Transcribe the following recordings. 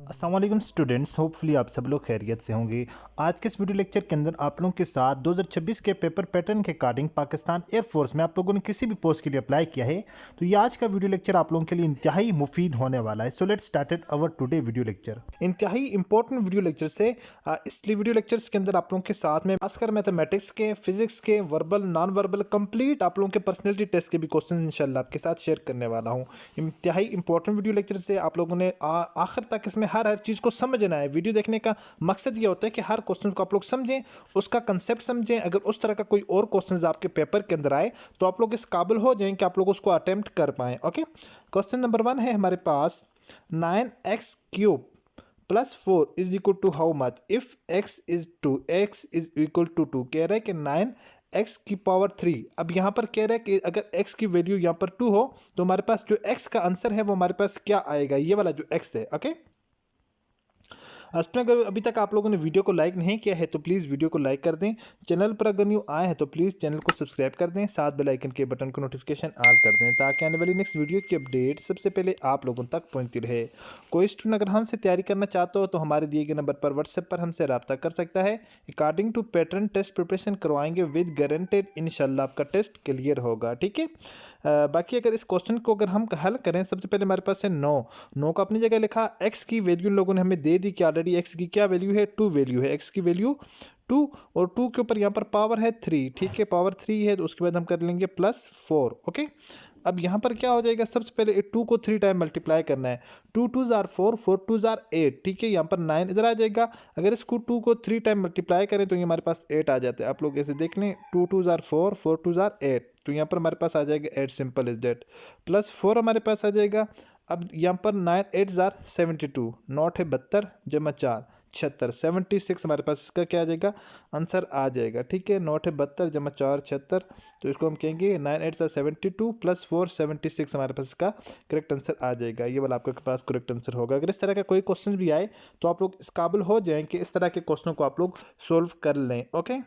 अस्सलाम वालेकुम students, hopefully आप सब लोग खैरियत से होंगे। आज के इस वीडियो लेक्चर के अंदर आप लोगों के साथ 2026 के पेपर पैटर्न के अकॉर्डिंग पाकिस्तान एयरफोर्स में आप लोगों ने किसी भी पोस्ट के लिए अप्लाई किया है तो ये आज का वीडियो लेक्चर आप लोगों के लिए इंतहाई मुफीद होने वाला है। So let's started our today video lecture. इंतहाई इंपॉर्टेंट वीडियो लेक्चर से इसलिए वीडियो लेक्चर्स के अंदर आप लोगों के साथ में खासकर मैथमेटिक्स के, फिजिक्स के, वर्बल, नॉन वर्बल, कंप्लीट आप लोगों के पर्सनैलिटी टेस्ट के भी क्वेश्चन इंशाल्लाह आपके साथ शेयर करने वाला हूँ। इंतहाई इंपॉर्टेंट वीडियो लेक्चर से आप लोगों ने आखिर तक इसमें हर चीज़ को समझना है। वीडियो देखने का मकसद ये होता है कि हर क्वेश्चन को आप लोग समझें, उसका कंसेप्ट समझें। अगर उस तरह का कोई और क्वेश्चन आपके पेपर के अंदर आए तो आप लोग इस काबिल हो जाएं कि आप लोग उसको अटेम्प्ट कर पाएँ। ओके, क्वेश्चन नंबर 1 है हमारे पास, 9x³ plus 4 is equal to how much if x is 2, x is equal to 2। कह रहा है कि 9x की पावर 3। अब यहाँ पर कह रहा है कि अगर x की वैल्यू यहाँ पर 2 हो तो हमारे पास जो x का आंसर है वो हमारे पास क्या आएगा, ये वाला जो x है। ओके, अगर अभी तक आप लोगों ने वीडियो को लाइक नहीं किया है तो प्लीज़ वीडियो को लाइक कर दें। चैनल पर अगर न्यू आए हैं तो प्लीज़ चैनल को सब्सक्राइब कर दें, साथ बेल आइकन के बटन को नोटिफिकेशन ऑल कर दें ताकि आने वाली नेक्स्ट वीडियो की अपडेट सबसे पहले आप लोगों तक पहुंचती रहे। कोई स्टूडेंट अगर हमसे तैयारी करना चाहते हो तो हमारे दिए गए नंबर पर व्हाट्सएप पर हमसे रब्ता कर सकता है। According to pattern test preparation करवाएंगे विद गारंटेड, इंशाल्लाह आपका टेस्ट क्लियर होगा। ठीक है, बाकी अगर इस क्वेश्चन को अगर हम हल करें, सबसे पहले हमारे पास है 9 को अपनी जगह लिखा। एक्स की वैल्यू लोगों ने हमें दे दी कि ऑलरेडी एक्स की क्या वैल्यू है, 2 वैल्यू है। एक्स की वैल्यू 2 और 2 के ऊपर यहाँ पर पावर है 3। ठीक है, पावर 3 है तो उसके बाद हम कर लेंगे +4। ओके, अब यहाँ पर क्या हो जाएगा, सबसे पहले 2 को 3 टाइम मल्टीप्लाई करना है। 2 2 ज़ार 4, 4 2 ज़ार 8। ठीक है, यहाँ पर 9 इधर आ जाएगा। अगर इसको 2 को 3 टाइम मल्टीप्लाई करें तो ये हमारे पास 8 आ जाता है। आप लोग ऐसे देख लें, 2 2 ज़ार 4, 4 2 ज़ार 8, तो यहाँ पर हमारे पास आ जाएगा 8, सिंपल इज दैट। +4 हमारे पास आ जाएगा। अब यहाँ पर 9 8 ज़ार 72, नॉट है 72 जमा 4 76, 76 हमारे पास इसका क्या आ जाएगा, आंसर आ जाएगा। ठीक है, नॉट है 72 जमा 4 76, तो इसको हम कहेंगे 9 8 72 +4 76 हमारे पास इसका करेक्ट आंसर आ जाएगा। ये वाला आपके पास करेक्ट आंसर होगा। अगर इस तरह का कोई क्वेश्चन भी आए तो आप लोग इस काबिल हो जाएं कि इस तरह के क्वेश्चनों को आप लोग सोल्व कर लें। ओके,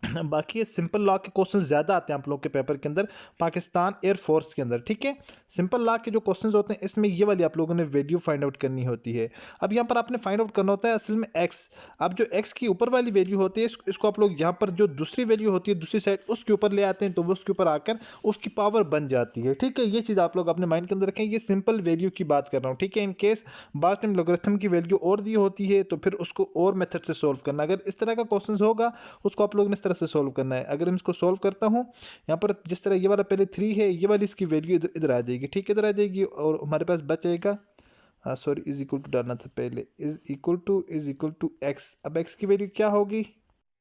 बाकी ये सिंपल लॉ के क्वेश्चन ज़्यादा आते हैं आप लोग के पेपर के अंदर पाकिस्तान एयरफोर्स के अंदर। ठीक है, सिंपल लॉ के जो क्वेश्चंस होते हैं इसमें ये वाली आप लोगों ने वैल्यू फाइंड आउट करनी होती है। अब यहाँ पर आपने फाइंड आउट करना होता है असल में एक्स। अब जो एक्स की ऊपर वाली वैल्यू होती है इसको आप लोग यहाँ पर जो दूसरी वैल्यू होती है दूसरी साइड उसके ऊपर ले आते हैं तो वो उसके ऊपर आकर उसकी पावर बन जाती है। ठीक है, ये चीज़ आप लोग अपने माइंड के अंदर रखें। ये सिंपल वैल्यू की बात कर रहा हूँ। ठीक है, इन केस बाद टाइम लोगरिथम की वैल्यू और दी होती है तो फिर उसको और मेथड से सोल्व करना। अगर इस तरह का क्वेश्चन होगा उसको आप लोग ने इस तरह से सोल्व करना है। अगर मैं इसको सोल्व करता हूँ, यहाँ पर जिस तरह ये वाला पहले 3 है, ये वाली इसकी वैल्यू इधर इधर आ जाएगी। ठीक है, इधर आ जाएगी और हमारे पास बच जाएगा, सॉरी, इज इक्वल टू डालना था पहले, इज इक्वल टू एक्स। अब एक्स की वैल्यू क्या होगी,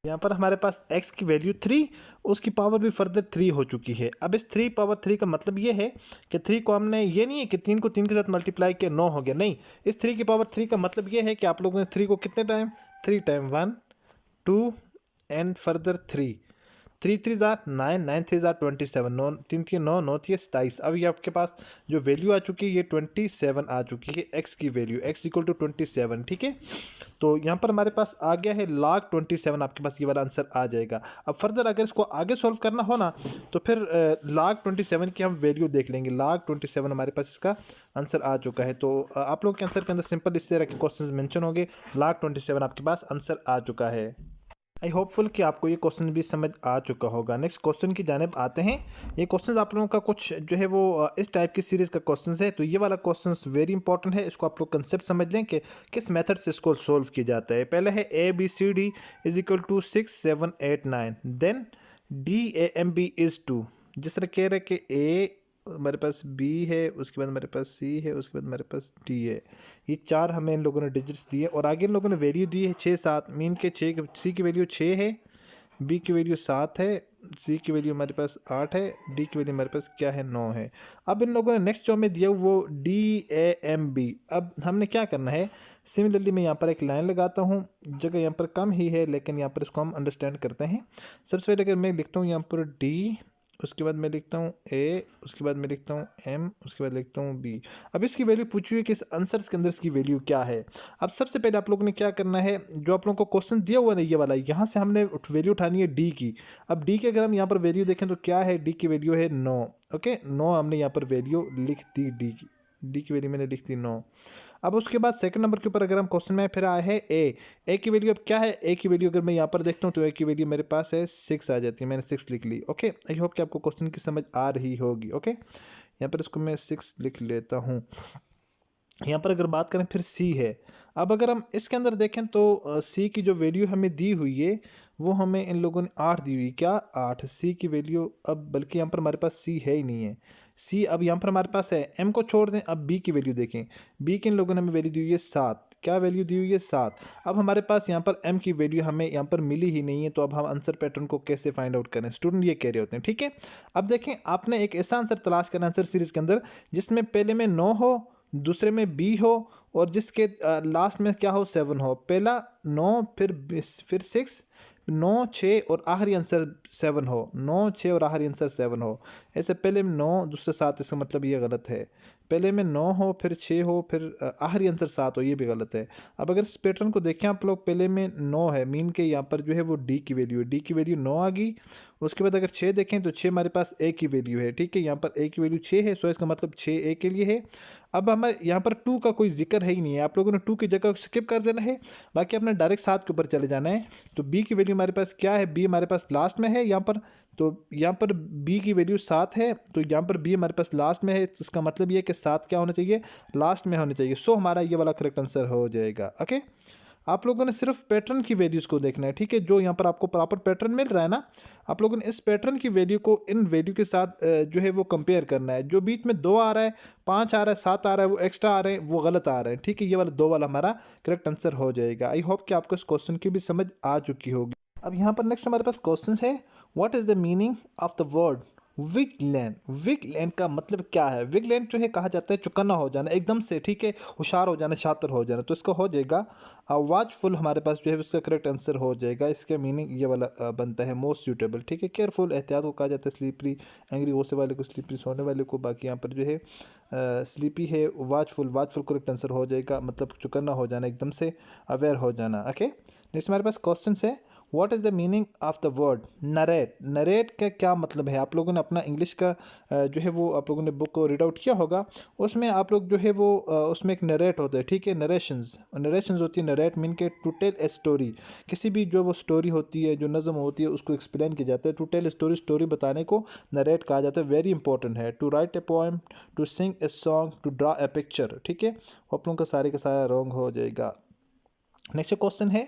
यहाँ पर हमारे पास x की वैल्यू 3, उसकी पावर भी फर्दर 3 हो चुकी है। अब इस 3 पावर 3 का मतलब ये है कि 3 को हमने, ये नहीं है कि 3 को 3 के साथ मल्टीप्लाई किया 9 हो गया, नहीं। इस 3 की पावर 3 का मतलब ये है कि आप लोगों ने 3 को कितने टाइम, 3 टाइम 1 2 एंड फर्दर 3, 3 3 ज़ार 9, 9 3 ज़ार 27, 9 3 3 9, 9 3 27। अब ये आपके पास जो वैल्यू आ चुकी है ये 27 आ चुकी है एक्स की वैल्यू, x इक्वल टू 27। ठीक है, तो यहाँ पर हमारे पास आ गया है log 27, आपके पास ये वाला आंसर आ जाएगा। अब फर्दर अगर इसको आगे सॉल्व करना हो ना तो फिर log 27 की हम वैल्यू देख लेंगे। log 27 हमारे पास इसका आंसर आ चुका है। तो आप लोग के आंसर के अंदर सिंपल इस तरह के क्वेश्चन मेंशन होंगे। log 27 आपके पास आंसर आ चुका है। आई होपफुल कि आपको ये क्वेश्चन भी समझ आ चुका होगा। नेक्स्ट क्वेश्चन की जानिब आते हैं। ये क्वेश्चन आप लोगों का कुछ जो है वो इस टाइप की सीरीज़ का क्वेश्चन है। तो ये वाला क्वेश्चन वेरी इंपॉर्टेंट है, इसको आप लोग कंसेप्ट समझ लें कि किस मेथड से इसको सोल्व किया जाता है। पहले है ABCD is equal to 6 7 8 9, then DAMB is 2। जिस तरह कह रहे हैं कि A हमारे पास B है, उसके बाद हमारे पास C है, उसके बाद हमारे पास D है। ये 4 हमें इन लोगों ने डिजिट्स दिए और आगे इन लोगों ने वैल्यू दी है 6 7। मीन के 6, C की वैल्यू 6 है, B की वैल्यू 7 है, C की वैल्यू हमारे पास 8 है, D की वैल्यू हमारे पास क्या है, 9 है। अब इन लोगों ने नेक्स्ट जो हमें दिया वो DAMB। अब हमने क्या करना है, सिमिलरली मैं यहाँ पर एक लाइन लगाता हूँ, जगह यहाँ पर कम ही है लेकिन यहाँ पर इसको हम अंडरस्टैंड करते हैं। सबसे पहले अगर मैं लिखता हूँ यहाँ पर D, उसके बाद मैं लिखता हूँ A, उसके बाद मैं लिखता हूँ M, उसके बाद लिखता हूँ B। अब इसकी वैल्यू पूछी हुई कि इस आंसर्स के अंदर इसकी वैल्यू क्या है। अब सबसे पहले आप लोगों ने क्या करना है, जो आप लोगों को क्वेश्चन दिया हुआ है ये वाला, यहाँ से हमने वैल्यू उठानी है D की। अब D की अगर हम यहाँ पर वैल्यू देखें तो क्या है, D की वैल्यू है 9। ओके, 9 हमने यहाँ पर वैल्यू लिख दी D की वैल्यू मैंने लिख दी 9। अब उसके बाद सेकंड नंबर के ऊपर अगर हम क्वेश्चन में फिर आए हैं ए की वैल्यू अब क्या है, ए की वैल्यू अगर मैं यहाँ पर देखता हूँ तो ए की वैल्यू मेरे पास है 6 आ जाती है, मैंने 6 लिख ली। ओके, आई होप कि आपको क्वेश्चन की समझ आ रही होगी। ओके, यहाँ पर इसको मैं 6 लिख लेता हूँ। यहाँ पर अगर बात करें फिर सी है। अब अगर हम इसके अंदर देखें तो सी की जो वैल्यू हमें दी हुई है वो हमें इन लोगों ने 8 दी हुई, क्या 8 सी की वैल्यू। अब बल्कि यहाँ पर हमारे पास सी है ही नहीं है, सी अब यहाँ पर हमारे पास है। एम को छोड़ दें, अब बी की वैल्यू देखें, बी की इन लोगों ने हमें वैल्यू दी हुई है 7, क्या वैल्यू दी हुई है 7। अब हमारे पास यहाँ पर एम की वैल्यू हमें यहाँ पर मिली ही नहीं है, तो अब हम आंसर पैटर्न को कैसे फाइंड आउट करें, स्टूडेंट ये कह रहे होते हैं। ठीक है, अब देखें आपने एक ऐसा आंसर तलाश करना आंसर सीरीज के अंदर जिसमें पहले में 9 हो, दूसरे में बी हो और जिसके लास्ट में क्या हो 7 हो। पहला 9 फिर 6, 9 6 और आखिरी आंसर 7 हो, 9 6 और आखिरी आंसर 7 हो। ऐसे पहले में 9 दूसरे 7, इसका मतलब ये गलत है। पहले में 9 हो फिर 6 हो फिर आखिरी आंसर 7 हो, ये भी गलत है। अब अगर इस पैटर्न को देखें आप लोग, पहले में 9 है, मीन के यहाँ पर जो है वो डी की वैल्यू है, डी की वैल्यू 9 आ गई। उसके बाद अगर 6 देखें तो 6 हमारे पास ए की वैल्यू है। ठीक है, यहाँ पर ए की वैल्यू 6 है, सो इसका मतलब 6 ए के लिए है। अब हमें यहाँ पर 2 का कोई जिक्र है ही नहीं है, आप लोगों ने 2 की जगह स्किप कर देना है, बाकी अपने डायरेक्ट 7 के ऊपर चले जाना है। तो बी की वैल्यू हमारे पास क्या है, बी हमारे पास लास्ट में है यहाँ पर, तो यहाँ पर बी की वैल्यू 7 है, तो यहाँ पर बी हमारे पास लास्ट में है, इसका मतलब ये है कि 7 क्या होना चाहिए, लास्ट में होना चाहिए। सो हमारा ये वाला करेक्ट आंसर हो जाएगा। ओके, आप लोगों ने सिर्फ पैटर्न की वैल्यूज़ को देखना है। ठीक है, जो यहाँ पर आपको प्रॉपर पैटर्न मिल रहा है ना, आप लोगों ने इस पैटर्न की वैल्यू को इन वैल्यू के साथ जो है वो कंपेयर करना है। जो बीच में 2 आ रहा है, 5 आ रहा है, 7 आ रहा है, वो एक्स्ट्रा आ रहे हैं, वो गलत आ रहे हैं। ठीक है, ये वाला 2 वाला हमारा करेक्ट आंसर हो जाएगा। आई होप कि आपको इस क्वेश्चन की भी समझ आ चुकी होगी। अब यहाँ पर नेक्स्ट हमारे पास क्वेश्चन है, what is the meaning of the word wig land. Wig land का मतलब क्या है, विग लैंड जो है कहा जाता है चौकन्ना हो जाना एकदम से। ठीक है, होशियार हो जाना, शातिर हो जाना, तो इसका हो जाएगा वाचफुल, हमारे पास जो है उसका करेक्ट आंसर हो जाएगा। इसका मीनिंग ये वाला बनता है मोस्ट सूटेबल। ठीक है, केयरफुल, एहतियात को कहा जाता है, स्लीपरी एंग्री होने वाले को, स्लीपरी सोने वाले को, बाकी यहाँ पर जो है स्लीपी है, वाचफुल, वाचफुल करेक्ट आंसर हो जाएगा, मतलब चौकन्ना हो जाना एकदम से, अवेयर हो जाना। ओके, नेक्स्ट हमारे पास क्वेश्चन है, what is the meaning of the word narrate. Narrate का क्या मतलब है, आप लोगों ने अपना इंग्लिश का जो है वो आप लोगों ने बुक को रीड आउट किया होगा, उसमें आप लोग जो है वो उसमें एक नरेट होता है। ठीक है, नरेशंस होती है। नरेट मीन के टू टेल ए स्टोरी, किसी भी जो वो स्टोरी होती है, जो नज़म होती है, उसको एक्सप्लेन किया जाता है। टू टेल स्टोरी, स्टोरी बताने को नरेट कहा जाता है। वेरी इंपॉर्टेंट है। To write a poem, to sing a song, to draw a picture. ठीक है, आप लोगों का सारे का सारा रॉन्ग हो जाएगा। नेक्स्ट क्वेश्चन है,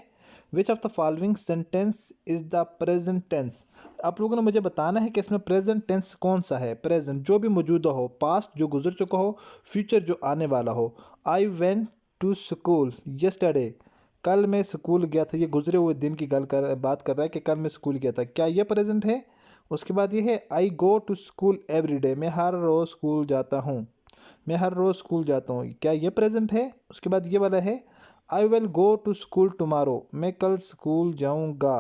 which of the following sentence is the present tense. आप लोगों ने मुझे बताना है कि इसमें प्रेजेंट टेंस कौन सा है। प्रेजेंट जो भी मौजूदा हो, पास्ट जो गुजर चुका हो, फ्यूचर जो आने वाला हो। I went to school yesterday, कल मैं स्कूल गया था, ये गुजरे हुए दिन की बात कर रहा है कि कल मैं स्कूल गया था, क्या ये प्रेजेंट है। उसके बाद ये है, I go to school every day, मैं हर रोज़ स्कूल जाता हूँ, मैं हर रोज़ स्कूल जाता हूँ, क्या ये प्रेजेंट है। उसके बाद ये वाला है, I will go to school tomorrow, मैं कल स्कूल जाऊँगा,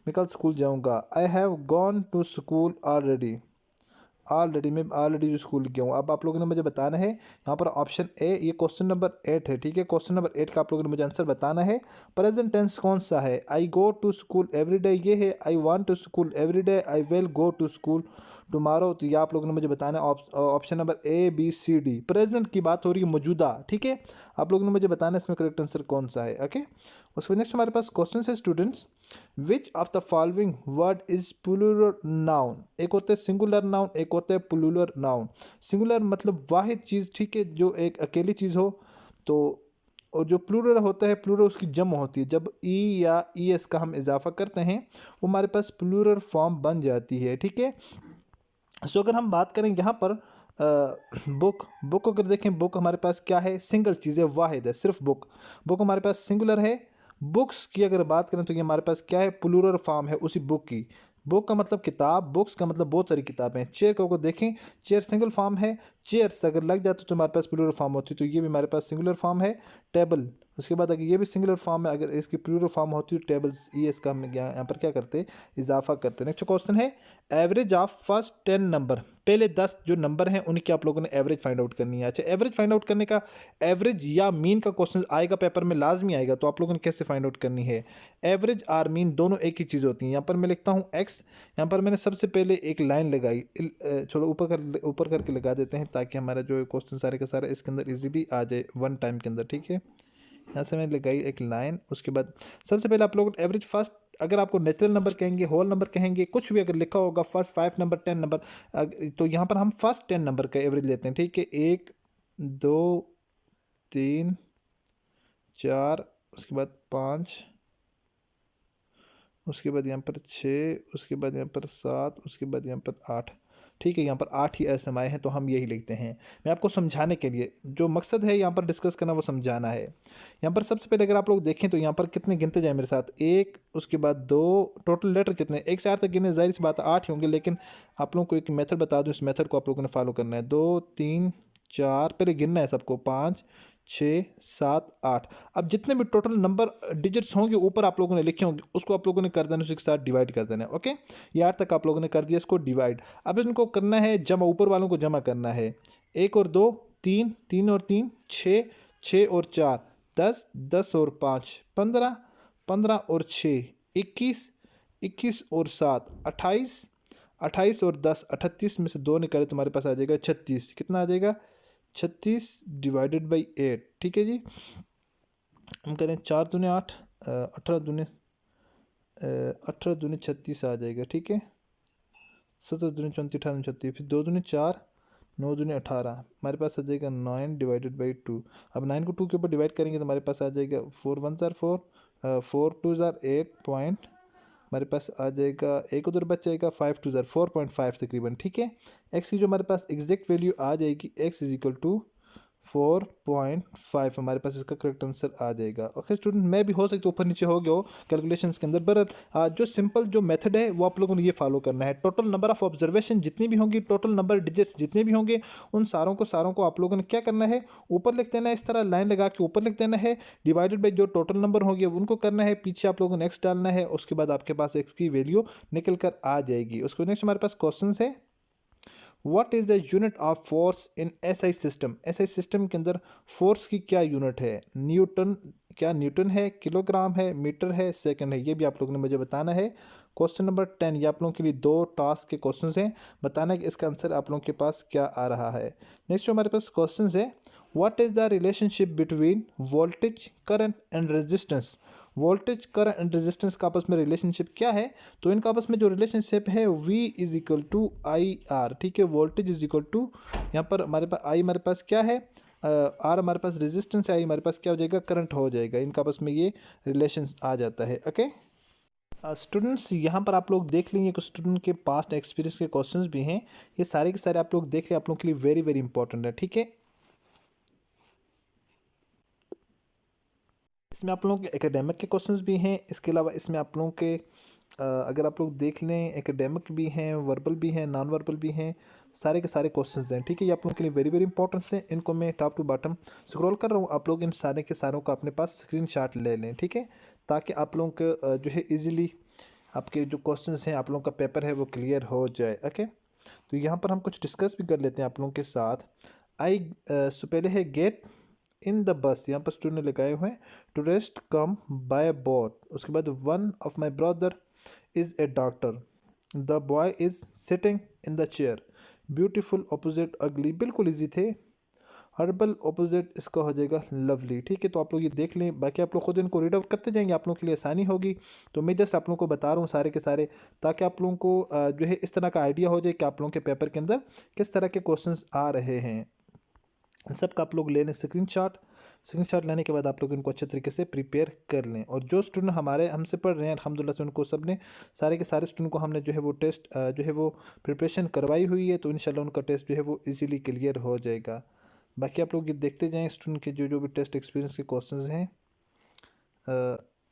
मैं कल स्कूल जाऊँगा। I have gone to school already, मैं ऑलरेडी स्कूल गया हूँ। अब आप लोगों ने मुझे बताना है यहाँ पर ऑप्शन ए, ये क्वेश्चन नंबर 8 है। ठीक है, क्वेश्चन नंबर 8 का आप लोगों ने मुझे आंसर बताना है। प्रेजेंट टेंस कौन सा है, I go to school every day ये है, I want to school every day, I will go to school tomorrow, तो ये आप लोगों ने मुझे बताना है option number A B C D. Present की बात हो रही है, मौजूदा। ठीक है, आप लोगों ने मुझे बताना है इसमें करेक्ट आंसर कौन सा है। ओके, उसके नेक्स्ट हमारे पास क्वेश्चन है students, which of the following word is plural noun. एक होता है सिंगुलर नाउन, एक होता है प्लूरल नाउन। सिंगुलर मतलब वाहिद चीज़, ठीक है, जो एक अकेली चीज़ हो, तो और जो प्लूरल होता है, प्लूरल उसकी जम होती है। जब ई या ई एस का हम इजाफा करते हैं वो हमारे पास प्लूरल फॉर्म बन जाती है। ठीक है, सो अगर हम बात करें यहाँ पर बुक अगर देखें, बुक हमारे पास क्या है, सिंगल चीज़ है, वाहिद है, सिर्फ बुक हमारे पास सिंगुलर है। बुक्स की अगर बात करें तो ये हमारे पास क्या है, प्लूरल फॉर्म है उसी बुक की। बुक का मतलब किताब, बुक्स का मतलब बहुत सारी किताबें। चेयर को अगर देखें, चेयर सिंगल फॉर्म है, चेयर्स अगर लग जाते तो हमारे पास प्लूरल फॉर्म होती, तो ये भी हमारे पास सिंगुलर फॉर्म है। टेबल उसके बाद अगर ये भी सिंगुलर फॉर्म है, अगर इसकी प्लूरल फॉर्म होती है टेबल्स ई एस का हम यहाँ पर क्या करते हैं, इजाफा करते हैं। नेक्स्ट क्वेश्चन है एवरेज ऑफ फर्स्ट 10 नंबर, पहले 10 जो नंबर हैं उनकी आप लोगों ने एवरेज फाइंड आउट करनी है। अच्छा, एवरेज फाइंड आउट करने का एवरेज या मीन का क्वेश्चन आएगा पेपर में, लाजमी आएगा, तो आप लोगों ने कैसे फाइंड आउट करनी है। एवरेज और मीन दोनों एक ही चीज़ होती हैं। यहाँ पर मैं लिखता हूँ एक्स, यहाँ पर मैंने सबसे पहले एक लाइन लगाई, छोड़ो ऊपर करके लगा देते हैं ताकि हमारा जो क्वेश्चन सारे का सारा इसके अंदर इजीली आ जाए वन टाइम के अंदर, ठीक है। यहाँ से मैंने लगाई एक लाइन, उसके बाद सबसे पहले आप लोग एवरेज फर्स्ट, अगर आपको नेचुरल नंबर कहेंगे, होल नंबर कहेंगे, कुछ भी अगर लिखा होगा फर्स्ट 5 नंबर 10 नंबर, तो यहाँ पर हम फर्स्ट 10 नंबर का एवरेज लेते हैं, ठीक है। 1 2 3 4, उसके बाद 5, उसके बाद यहाँ पर 6, उसके बाद यहाँ पर 7, उसके बाद यहाँ पर 8, ठीक है। यहाँ पर 8 ही असम आए हैं तो हम यही लिखते हैं। मैं आपको समझाने के लिए, जो मकसद है यहाँ पर डिस्कस करना वो समझाना है। यहाँ पर सबसे पहले अगर आप लोग देखें तो यहाँ पर कितने गिनते जाए मेरे साथ, 1, उसके बाद 2, टोटल लेटर कितने, 1 से 8 तक गिने, जाहिर सी बात 8 ही होंगे, लेकिन आप लोगों को एक मेथड बता दूँ, इस मेथड को आप लोगों ने फॉलो करना है। 2 3 4, पहले गिनना है सबको, 5 6 7 8। अब जितने भी टोटल नंबर डिजिट्स होंगे ऊपर आप लोगों ने लिखे होंगे, उसको आप लोगों ने कर देना, उसके साथ डिवाइड कर देना है। ओके, ये 8 तक आप लोगों ने कर दिया इसको डिवाइड। अब इनको करना है जमा, ऊपर वालों को जमा करना है। 1 और 2 3, 3 और 3 6, 6 और 4 10, 10 और 5 15, 15 और 6 21, 21 और 7 28, 28 और 10 38 में से 2 निकाले तुम्हारे पास आ जाएगा 36। कितना आ जाएगा, 36 डिवाइडेड बाई 8, ठीक है जी। हम करें 4 दूने 8, 18 दूने 36 आ जाएगा, ठीक है। 17 दूने 34, 18 36, फिर 2 दूने 4, 9 दूने 18, हमारे पास आ जाएगा 9 डिवाइडेड बाई 2। अब 9 को 2 के ऊपर डिवाइड करेंगे तो हमारे पास आ जाएगा 4 1 ज़ार 4, 4 2 ज़ार 8 पॉइंट, हमारे पास आ जाएगा एक उधर बच जाएगा 5 2 ज़ार 4.5 तकरीबन, ठीक है। एक्स की जो हमारे पास एग्जैक्ट वैल्यू आ जाएगी, एक्स इज इक्वल टू 4.5, हमारे पास इसका करेक्ट आंसर आ जाएगा। ओके स्टूडेंट, मैं भी हो सकता है ऊपर नीचे हो गया हो कैलकुलेशंस के अंदर, पर जो सिंपल जो मेथड है वो आप लोगों ने ये फॉलो करना है। टोटल नंबर ऑफ ऑब्जर्वेशन जितनी भी होंगी, टोटल नंबर डिजिट्स जितने भी होंगे, उन सारों को आप लोगों ने क्या करना है, ऊपर लिख देना है, इस तरह लाइन लगा के ऊपर लिख देना है, डिवाइडेड बाई जो टोटल नंबर होंगे उनको करना है, पीछे आप लोगों ने एक्स डालना है, उसके बाद आपके पास एक्स की वैल्यू निकल कर आ जाएगी। उसके नेक्स्ट हमारे पास क्वेश्चन है, what is the unit of force in SI system. SI system के अंदर फोर्स की क्या यूनिट है, न्यूटन, क्या न्यूटन है, किलोग्राम है, मीटर है, सेकंड है, ये भी आप लोगों ने मुझे बताना है। क्वेश्चन नंबर 10, ये आप लोगों के लिए 2 टास्क के क्वेश्चन हैं, बताना है कि इसका आंसर आप लोगों के पास क्या आ रहा है। नेक्स्ट जो हमारे पास क्वेश्चन है, what is the relationship between voltage, current and resistance. Voltage, current and resistance का आपस में रिलेशनशिप क्या है, तो इनका आपस में जो रिलेशनशिप है V is equal to I R, ठीक है। वोल्टेज इज इक्वल टू, यहाँ पर हमारे पास आई हमारे पास क्या है, आर हमारे पास रेजिस्टेंस है, आई हमारे पास क्या हो जाएगा, करंट हो जाएगा। इनका आपस में ये रिलेशन आ जाता है। ओके स्टूडेंट्स, यहाँ पर आप लोग देख लेंगे कुछ स्टूडेंट के पास्ट एक्सपीरियंस के क्वेश्चंस भी हैं, ये सारे के सारे आप लोग देख लें, आप लोगों के लिए वेरी वेरी इंपॉर्टेंट है, ठीक है। इसमें आप लोगों के एकेडमिक के क्वेश्चंस भी हैं, इसके अलावा इसमें आप लोगों के अगर आप लोग देख लें एकेडमिक भी हैं, वर्बल भी हैं, नॉन वर्बल भी हैं, सारे के सारे क्वेश्चंस हैं, ठीक है। ये आप लोगों के लिए वेरी वेरी इंपॉर्टेंट हैं। इनको मैं टॉप टू बॉटम स्क्रॉल कर रहा हूँ, आप लोग इन सारे के सारों का अपने पास स्क्रीनशॉट ले लें, ठीक है, ताकि आप लोगों के जो है ईजिली आपके जो क्वेश्चंस हैं, आप लोगों का पेपर है वो क्लियर हो जाए। ओके, तो यहाँ पर हम कुछ डिस्कस भी कर लेते हैं आप लोगों के साथ। आई सो पहले है गेट इन द बस, यहाँ पर स्टूडेंट ने लगाए हुए हैं टूरिस्ट कम बाय बोट। उसके बाद one of my brother is a doctor, the boy is sitting in the chair, beautiful opposite अगली, बिल्कुल इजी थे। हर्बल ऑपोजिट इसका हो जाएगा लवली, ठीक है। तो आप लोग ये देख लें, बाकी आप लोग खुद इनको रीड आउट करते जाएंगे, आप लोगों के लिए आसानी होगी। तो मैं जस्ट आप लोगों को बता रहा हूँ सारे के सारे, ताकि आप लोगों को जो है इस तरह का आइडिया हो जाए कि आप लोगों के पेपर के अंदर किस तरह के क्वेश्चंस आ रहे हैं। सबका आप लोग ले लें स्क्रीनशॉट लेने के बाद आप लोग इनको अच्छे तरीके से प्रिपेयर कर लें। और जो स्टूडेंट हमारे हमसे पढ़ रहे हैं अल्हम्दुलिल्लाह से, उनको सब ने सारे के सारे स्टूडेंट को हमने जो है वो टेस्ट जो है वो प्रिपरेशन करवाई हुई है, तो इंशाल्लाह उनका टेस्ट जो है वो इजीली क्लियर हो जाएगा। बाकी आप लोग ये देखते जाएँ स्टूडेंट के जो जो भी टेस्ट एक्सपीरियंस के क्वेश्चन हैं।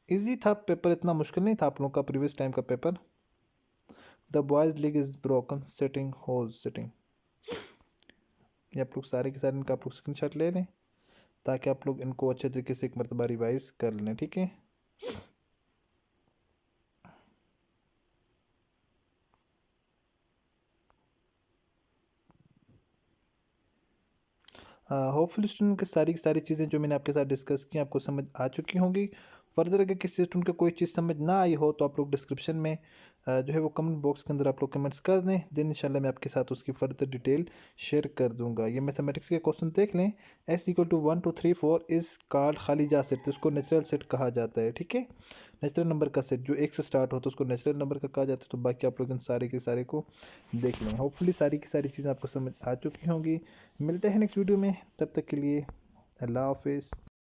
ईजी था पेपर, इतना मुश्किल नहीं था आप लोगों का प्रीवियस टाइम का paper. The boys league is broken sitting whose sitting, ये आप लोग सारे के सारे इनका आप लोग स्क्रीनशॉट ले लें, ताकि आप लोग इनको अच्छे तरीके से एक मरतबा रिवाइज कर लें। ठीक है, होपफुली स्टूडेंट की सारी चीज़ें जो मैंने आपके साथ डिस्कस की आपको समझ आ चुकी होंगी। फर्दर अगर किसी स्टूडेंट को कोई चीज़ समझ ना आई हो तो आप लोग डिस्क्रिप्शन में जो है वो कमेंट बॉक्स के अंदर आप लोग कमेंट्स कर दें, देन इंशाल्लाह मैं आपके साथ उसकी फर्दर डिटेल शेयर कर दूंगा। ये मैथमेटिक्स के क्वेश्चन देख लें, S = 1 2 3 4 इज़ कॉल्ड खाली जा सेट, उसको नेचुरल सेट कहा जाता है। ठीक है, नेचुरल नंबर का सेट जो एक से स्टार्ट होता है उसको नेचुरल नंबर का कहा जाता है। तो बाकी आप लोग इन सारे के सारे को देख लें। होपफुली सारी की सारी चीज़ें आपको समझ आ चुकी होंगी। मिलते हैं नेक्स्ट वीडियो में, तब तक के लिए अल्लाह हाफिज़।